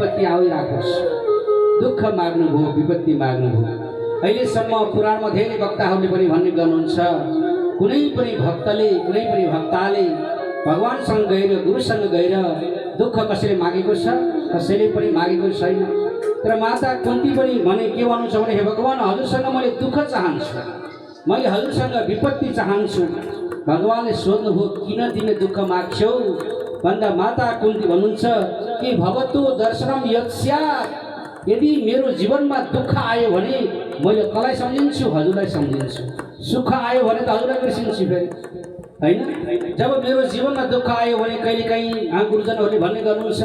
विपत्ति आइराखोस्। दुःख माग्नुभयो, विपत्ति माग्नुभयो। अहिलेसम्म पुराणमा धेरै वक्ताहरूले पनि भन्ने गर्नुहुन्छ, कुनै पनि भक्तले, कुनै पनि भक्ताले भगवानसँग गएर, गुरुसँग गएर दुःख कसैले मागेको छ? कसैले पनि मागेको छैन। तर माता कुन्ती पनि भने के भन्नुहुन्छ भने, हे भगवान, हजुरसँग मैले दुःख चाहन्छु, मैले हजुरसँग विपत्ति चाहन्छु। भगवानले सोध्नुभयो, किन तिमीले दुःख माग्छौ भन्दा माता कुन्ती भन्नुहुन्छ कि भवतो दर्शनम यत्स्यात्, यदि मेरो जीवनमा दुःख आयो भने मैले कसलाई सम्झिन्छु? हजुरलाई सम्झिन्छु। सुख आयो भने त हजुरलाई बिर्सिन्छु फेरि, होइन? जब मेरो जीवनमा दुःख आयो भने कहिलेकाहीँ गुरुजनहरूले भन्ने गर्नुहुन्छ,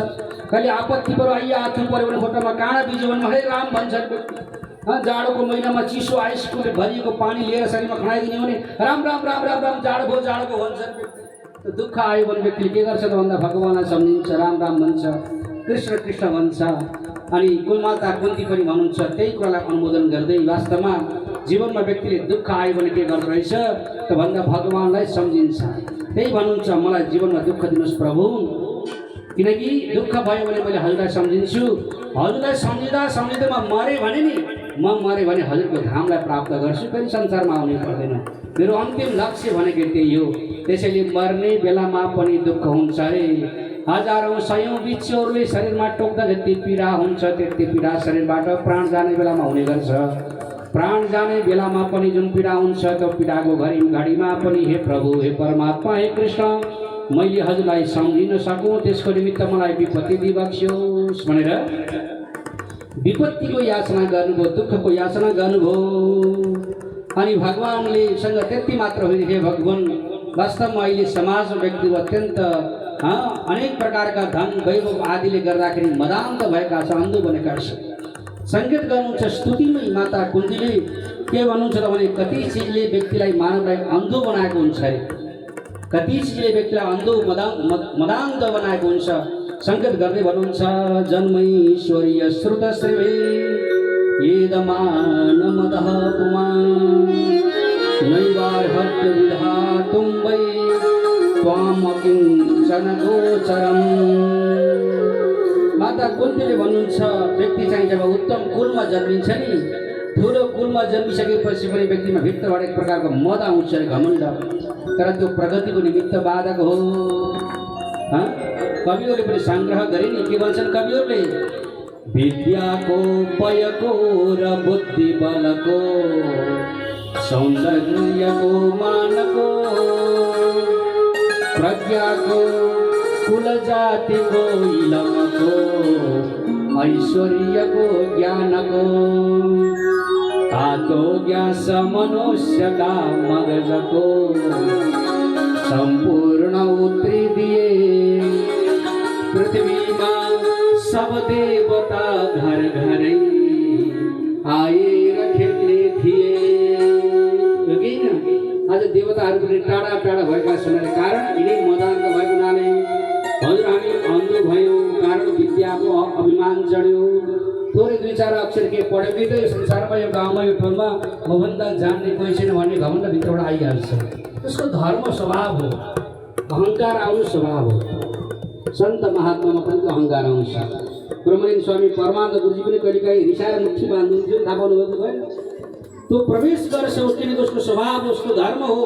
कहिले आपत्ति पऱ्यो, आइया आथु पऱ्यो भने खुट्टामा काँडा बिज्यो भने हरे राम भन्छन्। जाडोको महिनामा चिसो आइसकुले भरिएको पानी लिएर शरीरमा खनाइदिने भने राम राम राम राम राम जाडो भयो जाडो भयो भन्छन्। दुःख आयो भने व्यक्तिले के गर्छ त भन्दा भगवानलाई सम्झिन्छ, राम राम भन्छ, कृष्ण कृष्ण भन्छ। अनि कुलमाता कुन्ती पनि भन्नुहुन्छ त्यही कुरालाई अनुमोदन गर्दै, वास्तवमा जीवनमा व्यक्तिले दुःख आयो भने के गर्दो रहेछ त भन्दा भगवानलाई सम्झिन्छ। त्यही भन्नुहुन्छ, मलाई जीवनमा दुःख दिनुहोस् प्रभु, किनकि दुःख भयो भने मैले हजुरलाई सम्झिन्छु। हजुरलाई सम्झिँदा सम्झिँदै म मरेँ भने नि, म मरेँ भने हजुरको धामलाई प्राप्त गर्छु, फेरि संसारमा आउनै पर्दैन। मेरो अन्तिम लक्ष्य भनेको त्यही हो। त्यसैले मर्ने बेलामा पनि दुःख हुन्छ अरे। हजारौँ सयौँ बिच्छुहरूले शरीरमा टोक्दा जति पीडा हुन्छ त्यति पीडा शरीरबाट प्राण जाने बेलामा हुने गर्छ। प्राण जाने बेलामा पनि जुन पीडा हुन्छ त्यो पीडाको घडीमा पनि हे प्रभु, हे परमात्मा, हे कृष्ण, मैले हजुरलाई सम्झिन सकूँ, त्यसको निमित्त मलाई विपत्ति दिबक्स्योस् भनेर विपत्तिको याचना गर्नुभयो, दुःखको याचना गर्नुभयो। अनि भगवानले सँग त्यति मात्र होइन, हे भगवान, वास्तवमा अहिले समाजमा व्यक्तिहरू अत्यन्त अनेक प्रकारका धन वैभव आदिले गर्दाखेरि मदान्त भएका छन्, अन्धो बनेका छन्। सङ्केत गर्नुहुन्छ स्तुतिमै माता कुन्तीले के भन्नुहुन्छ त भने, कति चिजले व्यक्तिलाई, मानवलाई अन्धो बनाएको हुन्छ अरे, कति चिजले व्यक्तिलाई अन्धो मदान्त बनाएको हुन्छ। सङ्केत गर्दै भन्नुहुन्छ, जन्मैश्वर्य श्रुतश्रवे येदमानमदः पुमान् नैवार्हत्य विधातुं वै त्वामकिञ्चन गोचरम्। माता कुन्तीले भन्नुहुन्छ, व्यक्ति चाहिँ जब उत्तम कुलमा जन्मिन्छ नि, ठुलो कुलमा जन्मिसकेपछि पनि व्यक्तिमा भित्रबाट एक प्रकारको मद आउँछ अरे, घमण्ड। तर त्यो प्रगतिको निमित्त बाधक हो। कविहरूले पनि सङ्ग्रह गरे नि, के भन्छन् कविहरूले? विद्याको, पयको र बुद्धि बलको, सौन्दर्यको, मानको, प्रज्ञाको, कुल जातिको, इलमको, ऐश्वर्यको, ज्ञानको, तातो ज्ञास मनुष्यका मगजको सम्पूर्ण उत्रिदिए। पृथ्वीमा सब देवता घर घरै आएर खेल्ने थिए। आज देवताहरू पनि टाढा टाढा भएका छन्। कारण यिनै मदान्त भएको हुनाले हजुर हामी अन्धो भयौँ, कारण विद्याको अभिमान चढ्यो। थोरै दुई चार अक्षर के पढ्यो कि त यो संसारमा, यो गाउँमा, यो ठाउँमा मभन्दा जान्ने कोही छैन भन्ने घमण्ड भित्रबाट आइहाल्छ। त्यसको धर्म स्वभाव हो, अहङ्कार आउनु स्वभाव हो। सन्त महात्मामा पनि त्यो अहङ्कार आउँछ। ब्रह्मलिन स्वामी परमानन्द गुरुजी पनि कहिलेकाहीँ रिसाएर मुठी बाँध्नुहुन्थ्यो, थाहा पाउनुभएको भएन? त्यो प्रवेश गर्छ, किनकि उसको स्वभाव, उसको धर्म हो।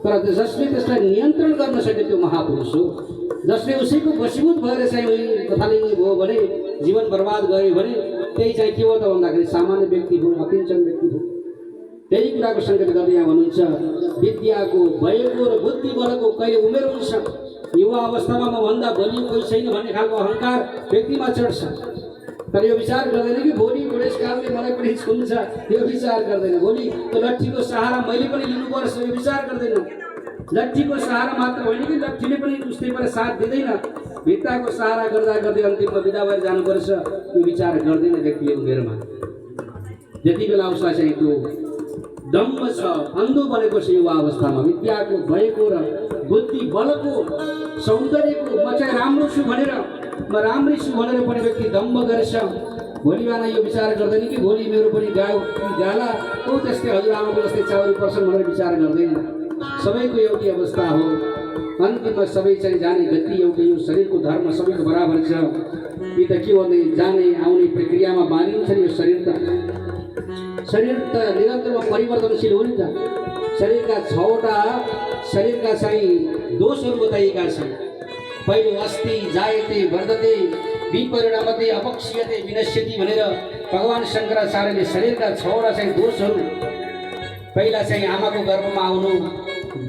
तर जसले त्यसलाई नियन्त्रण गर्न सक्यो त्यो महापुरुष हो। जसले उसैको वशीभूत भएर चाहिँ कथालिङ्गी भयो भने, जीवन बर्बाद गयो भने, त्यही चाहिँ के हो त भन्दाखेरि सामान्य व्यक्ति हो, अकिञ्चन व्यक्ति हो। त्यही कुराको सङ्केत गर्दै यहाँ भन्नुहुन्छ, विद्याको, भयको र बुद्धि बलको कहिले उमेर हुन्छ, युवा अवस्थामा म भन्दा बलियो कोही छैन भन्ने खालको अहङ्कार व्यक्तिमा चढ्छ। तर यो विचार गर्दैन कि भोलि बुढेसकालले मलाई पनि छुन्छ, यो विचार गर्दैन। भोलि त्यो लट्ठीको सहारा मैले पनि लिनुपर्छ, यो विचार गर्दैन। लट्ठीको सहारा मात्र होइन कि लट्ठीले पनि उस्तै पर साथ दिँदैन, भित्ताको सहारा गर्दा गर्दै अन्तिममा बिदा भएर जानुपर्छ, यो विचार गर्दैन व्यक्तिले उमेरमा। जति बेला उसलाई चाहिँ त्यो दम्भ छ, अन्धो बनेको छ युवा अवस्थामा, विद्याको, भयको र बुद्धि बलको, सौन्दर्यको, म चाहिँ राम्रो छु भनेर, म राम्रै छु भनेर पनि व्यक्ति दम्भ गर्छ। भोलि बिहान यो विचार गर्दैन कि भोलि मेरो पनि गाला हो त्यस्तै हजुर आमाको जस्तै चाउरी पर्छन् भनेर विचार गर्दैन। सबैको एउटै अवस्था हो, अन्तिममा सबै चाहिँ जाने गति एउटै हो। शरीरको धर्म सबैको बराबर छ। यी त के भन्ने जाने आउने प्रक्रियामा मानिन्छ नि। यो शरीर त निरन्तरमा परिवर्तनशील हो नि त। शरीरका 6वटा शरीरका चाहिँ दोषहरू बताइएका छन्। पहिलो अस्ति जायते वर्धते विपरिणामते अपक्षीयते विनश्यति भनेर भगवान शङ्कराचार्यले शरीरका 6वटा चाहिँ दोषहरू, पहिला चाहिँ आमाको गर्भमा आउनु,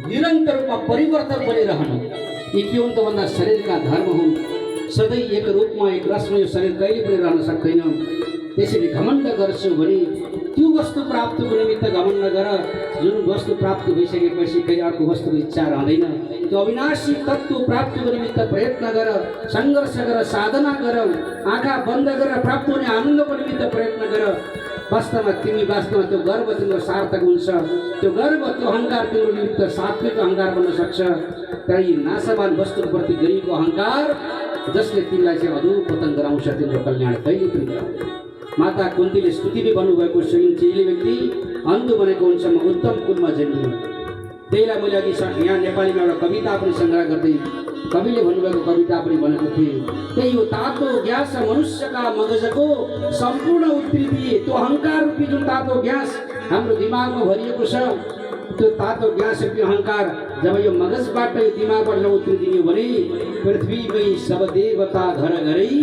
निरन्तर रूपमा परिवर्तन बनिरहनु, यी के हुन् त भन्दा शरीरका धर्म हुन्। सधैँ एक रूपमा एक रसमा यो शरीर कहिले पनि रहन सक्दैन। त्यसैले घमण्ड गर्छु भने त्यो वस्तु प्राप्तिको निमित्त घमण्ड गर, जुन वस्तु प्राप्ति भइसकेपछि फेरि अर्को वस्तुको इच्छा रहँदैन। त्यो अविनाशी तत्त्व प्राप्तिको निमित्त प्रयत्न गर, सङ्घर्ष गर, साधना गर, आँखा बन्द गरेर प्राप्त हुने आनन्दको निमित्त प्रयत्न गर। वास्तवमा त्यो गर्व तिम्रो सार्थक हुन्छ। त्यो गर्व, त्यो अहङ्कार तिम्रो निमित्त सात्विक अहङ्कार बन्न सक्छ। तर यी नाशवान वस्तुप्रति गरिएको अहङ्कार जसले तिमीलाई चाहिँ अधो पतन गराउँछ, तिम्रो कल्याण कहिले पनि गराउँदैन। माता कुन्तीले स्तुतिले भन्नुभएको छ, चिले व्यक्ति अन्धु बनेको हुन्छ, म उत्तम कुलमा जन्मियो। त्यहीलाई मैले अघि यहाँ नेपालीमा एउटा कविता पनि सङ्ग्रह गर्दै कविले भन्नुभएको कविता पनि भनेको थिएँ। त्यही हो तातो ग्यास मनुष्यका मगजको सम्पूर्ण उत्पत्ति। त्यो अहङ्कार रूपी जुन तातो ग्यास हाम्रो दिमागमा भरिएको छ, त्यो तातो ग्यास रूपी अहङ्कार जब यो मगजबाट यो दिमागबाट उत्पत्ति भने पृथ्वीमै सब देवता घर घरै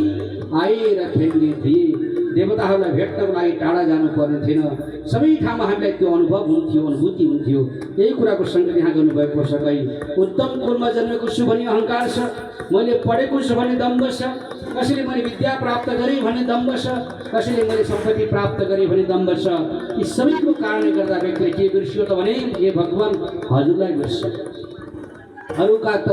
आएर खेल्ने थिए। देवताहरूलाई भेट्नको लागि टाढा जानु पर्ने थिएन, सबै ठाउँमा हामीलाई त्यो अनुभव हुन्थ्यो, अनुभूति हुन्थ्यो। यही कुराको सङ्केत यहाँ गर्नुभएको छ। कहीँ उत्तम कुलमा जन्मेको छु भने अहङ्कार छ, मैले पढेको छु भने दम्भ छ, कसैले मैले विद्या प्राप्त गरेँ भने दम्भ छ, कसैले मैले सम्पत्ति प्राप्त गरेँ भने दम्भ छ। यी सबैको कारणले गर्दा व्यक्तिले के बिर्सियो त भने हे भगवान् हजुरलाई बिर्स्यो। अरूका त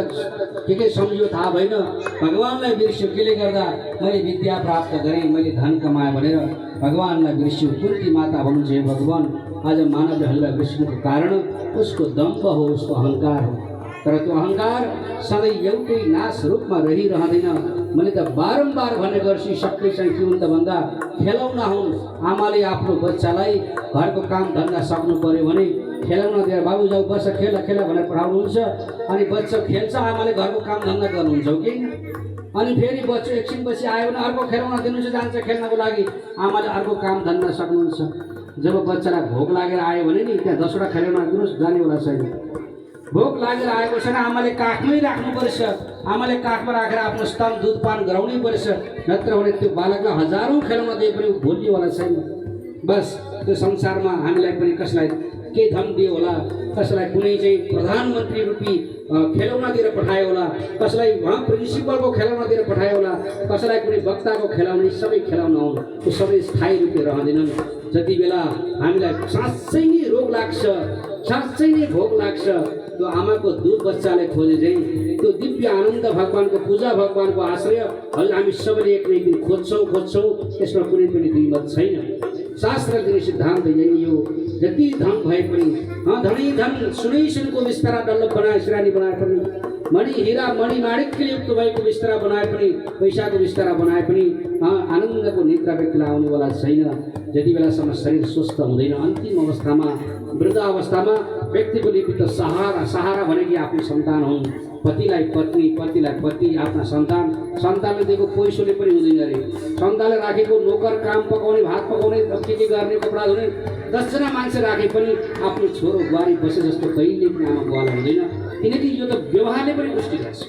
के सम्झियो थाहा भएन, भगवान्लाई बिर्स्यो। केले गर्दा मैले विद्या प्राप्त गरेँ, मैले धन कमाएँ भनेर भगवान्लाई बिर्स्यो। कुन्ती माता भन्नुहुन्छ हे भगवान् आज मानवहरूलाई बिर्सिनुको कारण उसको दम्भ हो, उसको अहङ्कार हो। तर त्यो अहङ्कार सधैँ एउटै नाश रूपमा रहिरहँदैन। मैले त बारम्बार भन्ने गर्छु, सबै चाहिँ के हुन् त भन्दा खेलाउन हुन्। आमाले आफ्नो बच्चालाई घरको काम धन्दा सक्नु पर्यो भने खेलाउन दिएर बाबु जाऊ बस खेला खेला भनेर पठाउनुहुन्छ, अनि बच्चा खेल्छ, आमाले घरको काम धन्दा गर्नुहुन्छ कि। अनि फेरि बच्चा एकछिनपछि आयो भने अर्को खेलाउन दिनुहुन्छ, जान्छ खेल्नको लागि, आमाले अर्को काम धन्दा सक्नुहुन्छ। जब बच्चालाई भोक लागेर आयो भने नि त्यहाँ 10वटा खेलाउन दिनुहोस्, जानेवाला छैन। भोक लागेर आएको छैन, आमाले काखमै राख्नुपर्छ, आमाले काखमा राखेर आफ्नो स्तन दुधपान गराउनै पर्छ, नत्र भने त्यो बालकलाई हजारौँ खेलाउन दिए पनि भोलिवाला छैन। बस त्यो संसारमा हामीलाई पनि कसलाई के धन दियो होला, कसैलाई कुनै चाहिँ प्रधानमन्त्री रूपी खेलाउन दिएर पठायो होला, कसैलाई उहाँ प्रिन्सिपलको खेलाउन दिएर पठायो होला, कसैलाई कुनै वक्ताको खेलाउन, सबै खेलाउन हुन्। त्यो सबै स्थायी रूपले रहँदैनन्। जति बेला हामीलाई साँच्चै नै रोग लाग्छ, साँच्चै नै भोक लाग्छ, त्यो आमाको दुध बच्चाले खोजे चाहिँ त्यो दिव्य आनन्द भगवान्को पूजा, भगवान्को आश्रय हजुर हामी सबैले एक न एक दिन खोज्छौँ। त्यसमा कुनै पनि दुईमत छैन। शास्त्र दिने सिद्धान्त यही हो। जति धन भए पनि धनी धन सुनै सुनको बिस्तारा डल्लो बनाए सिरानी बनाए पनि, मणि हिरा मणि माणिक्यले युक्त भएको बिस्तारा बनाए पनि, पैसाको बिस्तारा बनाए पनि आनन्दको निद्रा व्यक्तिलाई आउनेवाला छैन। जति बेलासम्म शरीर स्वस्थ हुँदैन, अन्तिम अवस्थामा वृद्ध अवस्थामा व्यक्तिको निमित्त सहारा भनेकी आफ्नो सन्तान हुन्। पतिलाई पत्नी, पतिलाई पति, आफ्ना सन्तानले दिएको पैसोले पनि हुँदैन अरे। सन्तानले राखेको नोकर, काम पकाउने, भात पकाउने, के गर्ने, कपडा धुने 10जना मान्छे राखे पनि आफ्नो छोरो बुहारी बसे जस्तो कहिले पनि आमा बुवालाई हुँदैन। किनकि यो त व्यवहारले पनि पुष्टि गर्छ।